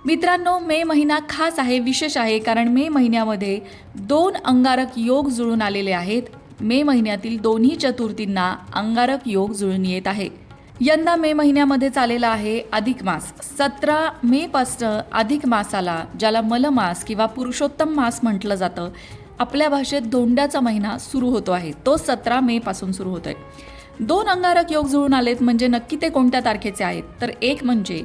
मित्रांनो, मे महिना खास आहे, विशेष आहे, कारण मे महिन्यामध्ये 2 अंगारक योग जुळून आलेले आहेत. मे महिन्यातील दोन्ही चतुर्थींना अंगारक योग जुळून येत आहे. यंदा मे महिन्यामध्ये चाललेला आहे अधिक मास. 17 मे पासून अधिक मासाला, ज्याला मलमास किंवा पुरुषोत्तम मास म्हटलं जातं, आपल्या भाषेत धोंड्याचा महिना सुरू होतो आहे. तो 17 मे पासून सुरू होतोय. 2 अंगारक योग जुळून आलेत, म्हणजे नक्की ते कोणत्या तारखेचे आहेत? तर एक म्हणजे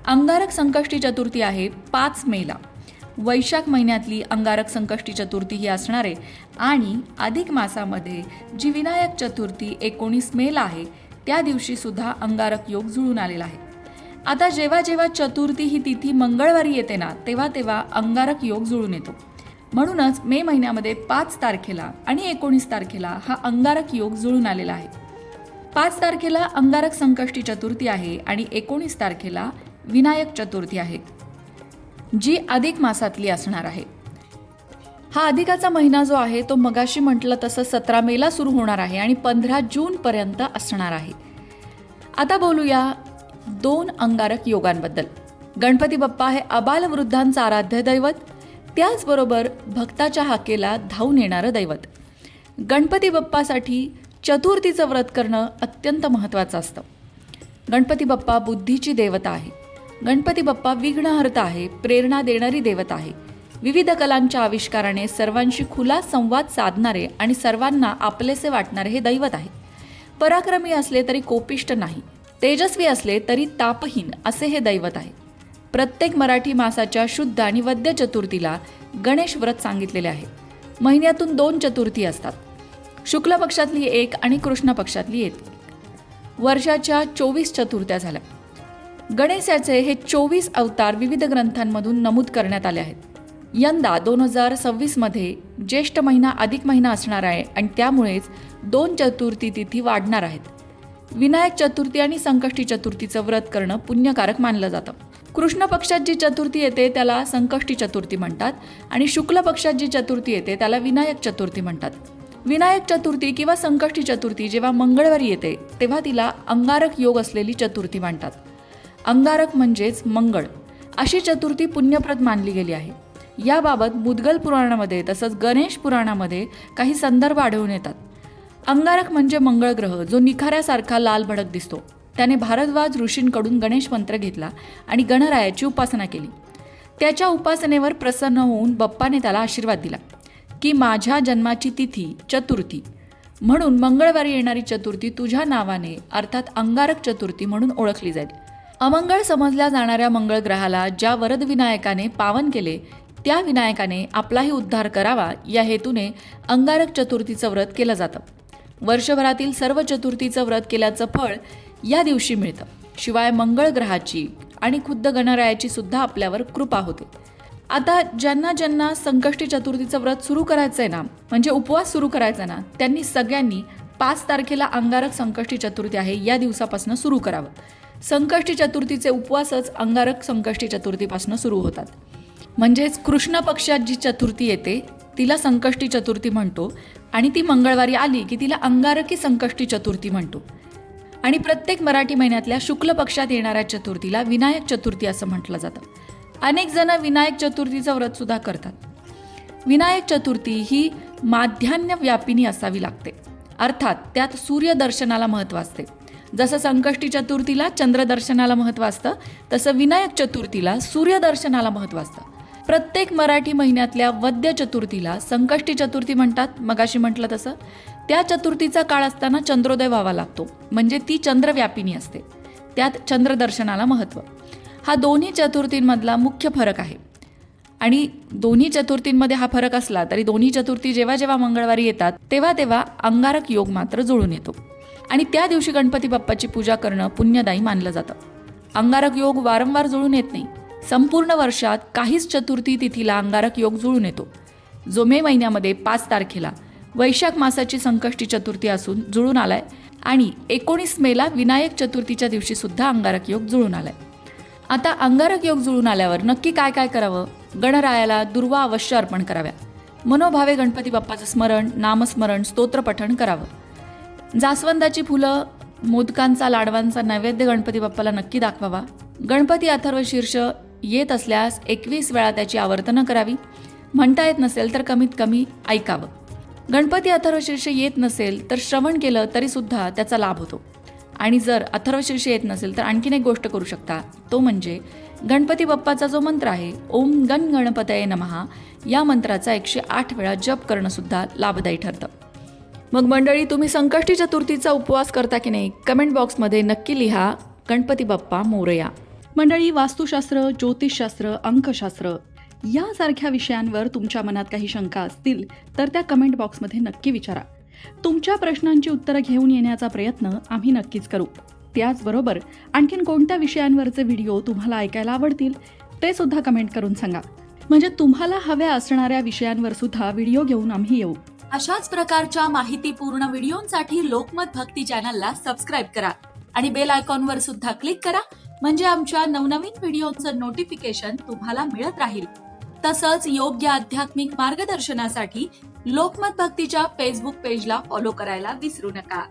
अंगारक संकष्टी चतुर्थी आहे 5 मेला. वैशाख महिन्यातली अंगारक संकष्टी चतुर्थी ही असणार आहे. आणि अधिक मासामध्ये जी विनायक चतुर्थी 19 मेला आहे, त्या दिवशी सुद्धा अंगारक योग जुळून आलेला आहे. आता जेव्हा जेव्हा चतुर्थी ही तिथी मंगळवारी येते ना, तेव्हा तेव्हा अंगारक योग जुळून येतो. म्हणूनच मे महिन्यामध्ये 5 तारखेला आणि 19 तारखेला हा अंगारक योग जुळून आलेला आहे. 5 तारखेला अंगारक संकष्टी चतुर्थी आहे आणि 19 तारखेला विनायक चतुर्थी आहे, जी अधिक मासातली असणार आहे. हा अधिकाचा महिना जो आहे तो मगाशी म्हटलं तसं 17 मेला सुरू होणार आहे आणि 15 जूनपर्यंत असणार आहे. आता बोलूया 2 अंगारक योगांबद्दल. गणपती बाप्पा हे आबालवृद्धांचं आराध्य दैवत, त्याचबरोबर भक्ताच्या हाकेला धावून येणारं दैवत. गणपती बाप्पासाठी चतुर्थीचं व्रत करणं अत्यंत महत्त्वाचं असतं. गणपती बाप्पा बुद्धीची देवता आहे. गणपती बाप्पा विघ्नहर्ता आहे, प्रेरणा देणारी देवता आहे. विविध कलांच्या आविष्काराने सर्वांशी खुला संवाद साधणारे आणि सर्वांना आपलेसे वाटणारे हे दैवत आहे. पराक्रमी असले तरी कोपिष्ट नाही, तेजस्वी असले तरी तापहीन असे हे दैवत आहे. प्रत्येक मराठी मासाच्या शुद्ध आणि वद्य चतुर्थीला गणेश व्रत सांगितलेले आहे. महिन्यातून 2 चतुर्थी असतात, शुक्ल पक्षातली एक आणि कृष्ण पक्षातली एक. वर्षाच्या 24 चतुर्थ्या झाल्या. गणेशाचे हे 24 अवतार विविध ग्रंथांमधून नमूद करण्यात आले आहेत. यंदा 2026 मध्ये ज्येष्ठ महिना अधिक महिना असणार आहे आणि त्यामुळेच 2 चतुर्थी तिथी वाढणार आहेत. विनायक चतुर्थी आणि संकष्टी चतुर्थीचं व्रत करणं पुण्यकारक मानलं जातं. कृष्ण पक्षात जी चतुर्थी येते त्याला संकष्टी चतुर्थी म्हणतात आणि शुक्ल पक्षात जी चतुर्थी येते त्याला विनायक चतुर्थी म्हणतात. विनायक चतुर्थी किंवा संकष्टी चतुर्थी जेव्हा मंगळवारी येते तेव्हा तिला अंगारक योग असलेली चतुर्थी म्हणतात. अंगारक म्हणजेच मंगळ, अशी चतुर्थी पुण्यप्रद मानली गेली आहे. याबाबत मुद्गल पुराणामध्ये तसंच गणेश पुराणामध्ये काही संदर्भ आढळून येतात. अंगारक म्हणजे मंगळ ग्रह, जो निखाऱ्यासारखा लाल भडक दिसतो. त्याने भारद्वाज ऋषींकडून गणेश मंत्र घेतला आणि गणरायाची उपासना केली. त्याच्या उपासनेवर प्रसन्न होऊन बाप्पाने त्याला आशीर्वाद दिला की माझ्या जन्माची तिथी चतुर्थी म्हणून मंगळवारी येणारी चतुर्थी तुझ्या नावाने अर्थात अंगारक चतुर्थी म्हणून ओळखली जाईल. अमंगळ समजल्या जाणाऱ्या मंगळ ग्रहाला ज्या वरद विनायकाने पावन केले, त्या विनायकाने आपलाही उद्धार करावा या हेतूने अंगारक चतुर्थीचं व्रत केलं जातं. वर्षभरातील सर्व चतुर्थीचं व्रत केल्याचं फळ या दिवशी मिळतं. शिवाय मंगळ ग्रहाची आणि खुद्द गणरायाची सुद्धा आपल्यावर कृपा होते. आता ज्यांना ज्यांना संकष्टी चतुर्थीचं व्रत सुरू करायचं आहे ना, म्हणजे उपवास सुरू करायचा ना, त्यांनी सगळ्यांनी 5 तारखेला अंगारक संकष्टी चतुर्थी आहे या दिवसापासून सुरू करावं. संकष्टी चतुर्थीचे उपवासच अंगारक संकष्टी चतुर्थीपासून सुरू होतात. म्हणजेच कृष्ण पक्षात जी चतुर्थी येते तिला संकष्टी चतुर्थी म्हणतो आणि ती मंगळवारी आली की तिला अंगारकी संकष्टी चतुर्थी म्हणतो. आणि प्रत्येक मराठी महिन्यातल्या शुक्ल पक्षात येणाऱ्या चतुर्थीला विनायक चतुर्थी असं म्हटलं जातं. अनेक जण विनायक चतुर्थीचं व्रत सुद्धा करतात. विनायक चतुर्थी ही माध्यान्ह व्यापिनी असावी लागते, अर्थात त्यात सूर्यदर्शनाला महत्त्व असते. जसं संकष्टी चतुर्थीला चंद्रदर्शनाला महत्त्व असतं, तसं विनायक चतुर्थीला सूर्यदर्शनाला महत्त्व असतं. प्रत्येक मराठी महिन्यातल्या वद्य चतुर्थीला संकष्टी चतुर्थी म्हणतात. मगाशी म्हटलं तसं त्या चतुर्थीचा काळ असताना चंद्रोदय व्हावा लागतो, म्हणजे ती चंद्रव्यापिनी असते. त्यात चंद्रदर्शनाला महत्त्व. हा दोन्ही चतुर्थींमधला मुख्य फरक आहे. आणि दोन्ही चतुर्थींमध्ये हा फरक असला तरी दोन्ही चतुर्थी जेव्हा जेव्हा मंगळवारी येतात तेव्हा तेव्हा अंगारक योग मात्र जुळून येतो आणि त्या दिवशी गणपती बाप्पाची पूजा करणं पुण्यदायी मानलं जातं. अंगारक योग वारंवार जुळून येत नाही. संपूर्ण वर्षात काहीच चतुर्थी तिथीला अंगारक योग जुळून येतो, जो मे महिन्यामध्ये 5 तारखेला वैशाख मासाची संकष्टी चतुर्थी असून जुळून आलाय आणि 19 मेला विनायक चतुर्थीच्या दिवशी सुद्धा अंगारक योग जुळून आलाय. आता अंगारक योग जुळून आल्यावर नक्की काय काय करावं? गणरायाला दुर्वा अवश्य अर्पण कराव्या. मनोभावे गणपती बाप्पाचं स्मरण, नामस्मरण, स्तोत्रपठण करावं. जास्वंदाची फुलं, मोदकांचा, लाडवांचा नैवेद्य गणपती बाप्पाला नक्की दाखवावा. गणपती अथर्वशीर्ष येत असल्यास 21 वेळा त्याची आवर्तनं करावी. म्हणता येत नसेल तर कमीत कमी ऐकावं. गणपती अथर्वशीर्ष येत नसेल तर श्रवण केलं तरीसुद्धा त्याचा लाभ होतो. आणि जर अथर्वशीर्ष येत नसेल तर आणखीन एक गोष्ट करू शकता, तो म्हणजे गणपती बाप्पाचा जो मंत्र आहे ओम गण गणपतये नमः, या मंत्राचा 108 वेळा जप करणं सुद्धा लाभदायी ठरतं. मग मंडळी, तुम्ही संकष्टी चतुर्थीचा उपवास करता की नाही? कमेंट बॉक्समध्ये नक्की लिहा. गणपती बाप्पा मोरया. मंडळी, वास्तुशास्त्र, ज्योतिषशास्त्र, अंकशास्त्र यासारख्या विषयांवर तुमच्या मनात काही शंका असतील तर त्या कमेंट बॉक्समध्ये नक्की विचारा. तुमच्या प्रश्नांची उत्तरं घेऊन येण्याचा प्रयत्न आम्ही नक्कीच करू. त्याचबरोबर आणखीन कोणत्या विषयांवरचे व्हिडिओ तुम्हाला ऐकायला आवडतील ते सुद्धा कमेंट करून सांगा. म्हणजे तुम्हाला हव्या असणाऱ्या विषयांवर सुद्धा व्हिडिओ घेऊन आम्ही येऊ. अशाच प्रकारच्या माहितीपूर्ण व्हिडिओंसाठी लोकमत भक्ती चॅनलला सबस्क्राईब करा आणि बेल आयकॉनवर सुद्धा क्लिक करा. म्हणजे आमच्या नवनवीन व्हिडिओचं नोटिफिकेशन तुम्हाला मिळत राहील. तसंच योग्य आध्यात्मिक मार्गदर्शनासाठी लोकमत भक्तीच्या फेसबुक पेजला फॉलो करायला विसरू नका.